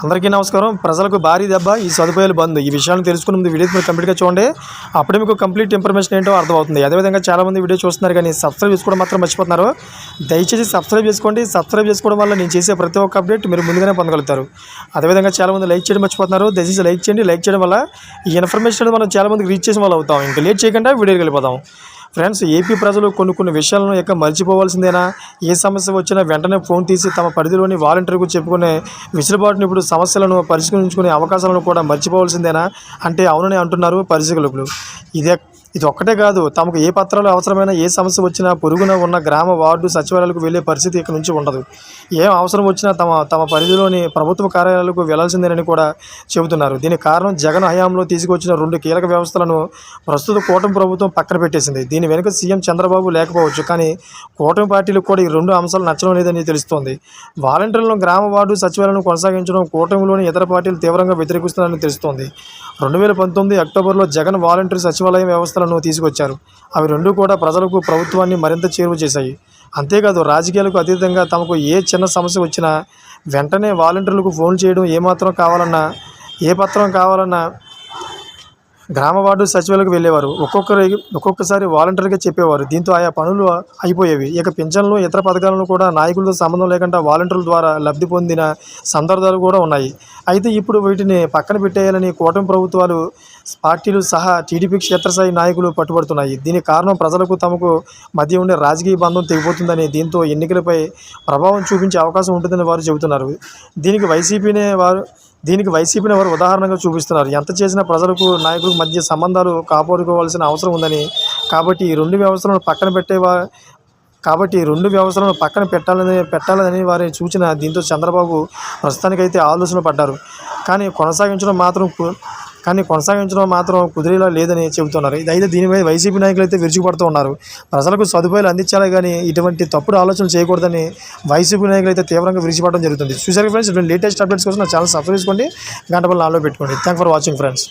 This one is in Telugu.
అందరికీ నమస్కారం. ప్రజలకు భారీ దెబ్బ, ఈ సదుపాయాలు బంద్. ఈ విషయాలను తెలుసుకునే ముందు వీడియో మీరు కంప్లీట్గా చూడండి. అప్పుడే మీకు కంప్లీట్ ఇన్ఫర్మేషన్ ఏంటో అర్థమవుతుంది. అదేవిధంగా చాలామంది వీడియో చూస్తున్నారు కానీ సబ్స్క్రైబ్ చేసుకోవడం మాత్రం మర్చిపోతున్నారు. దయచేసి సబ్స్క్రైబ్ చేసుకోండి. సబ్స్క్రైబ్ చేసుకోవడం వల్ల నేను చేసే ప్రతి ఒక్క అప్డేట్ మీరు ముందుగానే పొందగలుగుతారు. అదేవిధంగా చాలామంది లైక్ చేయడం మర్చిపోతున్నారు. దయచేసి లైక్ చేయండి. లైక్ చేయడం వల్ల ఈ ఇన్ఫర్మేషన్ మనం చాలామందికి రీచ్ చేసిన వాళ్ళు అవుతాం. ఇంకా లేట్ చేయకుండా వీడియోకి వెళ్ళిపోదాం. ఫ్రెండ్స్, ఏపీ ప్రజలు కొన్ని విషయాలను ఇక మర్చిపోవాల్సిందేనా? ఏ సమస్య వచ్చినా వెంటనే ఫోన్ తీసి తమ పరిధిలోని వాలంటీర్కు చెప్పుకునే విసులుబాటును ఇప్పుడు సమస్యలను పరిష్కరించుకునే అవకాశాలను కూడా మర్చిపోవాల్సిందేనా అంటే అవునని అంటున్నారు పరిశీలకులు. ఇది ఒక్కటే కాదు, తమకు ఏ పత్రాలు అవసరమైన ఏ సమస్య వచ్చినా పొరుగున ఉన్న గ్రామ వార్డు సచివాలయాలకు వెళ్లే పరిస్థితి ఇక్కడ నుంచి ఉండదు. ఏం అవసరం వచ్చినా తమ పరిధిలోని ప్రభుత్వ కార్యాలయాలకు వెళ్లాల్సిందేనని కూడా చెబుతున్నారు. దీనికి కారణం జగన్ హయాంలో తీసుకొచ్చిన 2 కీలక వ్యవస్థలను ప్రస్తుత కూటమి ప్రభుత్వం పక్కన పెట్టేసింది. దీని వెనుక సీఎం చంద్రబాబు లేకపోవచ్చు, కానీ కూటమి పార్టీలకు కూడా ఈ 2 అంశాలు నచ్చడం లేదని తెలుస్తోంది. వాలంటీర్లను గ్రామ వార్డు సచివాలయాలను కొనసాగించడం కూటమిలోని ఇతర పార్టీలు తీవ్రంగా వ్యతిరేకిస్తున్నారని తెలుస్తోంది. 2019 అక్టోబర్లో జగన్ వాలంటీర్ సచివాలయం వ్యవస్థలను తీసుకొచ్చారు. అవి 2 కూడా ప్రజలకు ప్రభుత్వాన్ని మరింత చేరువ చేశాయి. అంతేకాదు, రాజకీయాలకు అతీతంగా తమకు ఏ చిన్న సమస్య వచ్చినా వెంటనే వాలంటీర్లకు ఫోన్ చేయడం, ఏ పత్రం కావాలన్నా గ్రామ వార్డు సచివాలయాలకు వెళ్ళేవారు. ఒక్కొక్కసారి వాలంటీర్గా చెప్పేవారు. దీంతో ఆయా పనులు అయిపోయేవి. ఇక పింఛన్లు, ఇతర పథకాలను కూడా నాయకులతో సంబంధం లేకుండా వాలంటీర్ల ద్వారా లబ్ధి పొందిన సందర్భాలు కూడా ఉన్నాయి. అయితే ఇప్పుడు వీటిని పక్కన పెట్టేయాలని కూటమి ప్రభుత్వాలు, పార్టీలు సహా టీడీపీ క్షేత్రస్థాయి నాయకులు పట్టుబడుతున్నాయి. దీనికి కారణం ప్రజలకు తమకు మధ్య ఉండే రాజకీయ బంధం తెగిపోతుందని, దీంతో ఎన్నికలపై ప్రభావం చూపించే అవకాశం ఉంటుందని వారు చెబుతున్నారు. దీనికి వైసీపీని వారు ఉదాహరణగా చూపిస్తున్నారు. ఎంత చేసినా ప్రజలకు నాయకులకు మధ్య సంబంధాలు కాపాడుకోవాల్సిన అవసరం ఉందని, కాబట్టి ఈ 2 వ్యవస్థలను పక్కన పెట్టాలని వారి సూచన. దీంతో చంద్రబాబు ప్రస్తుతానికైతే ఆలోచన పడ్డారు, కానీ కొనసాగించడం మాత్రం కుదిరేలా లేదని చెబుతున్నారు. అయితే దీనిపై వైసీపీ నాయకులు అయితే విరుచుకుపడుతూ ఉన్నారు. ప్రజలకు సదుపాయాలు అందించాలి కానీ ఇటువంటి తప్పుడు ఆలోచనలు చేయకూడదని వైసీపీ నాయకులు అయితే తీవ్రంగా విరుచుకుపడడం జరుగుతుంది. చూసారు ఫ్రెండ్స్, లేటెస్ట్ అప్డేట్స్ కోసం నా ఛానల్ సబ్స్క్రైబ్ చేసుకోండి, గంట పైన ఆన్లో పెట్టుకోండి. Thank for watching friends.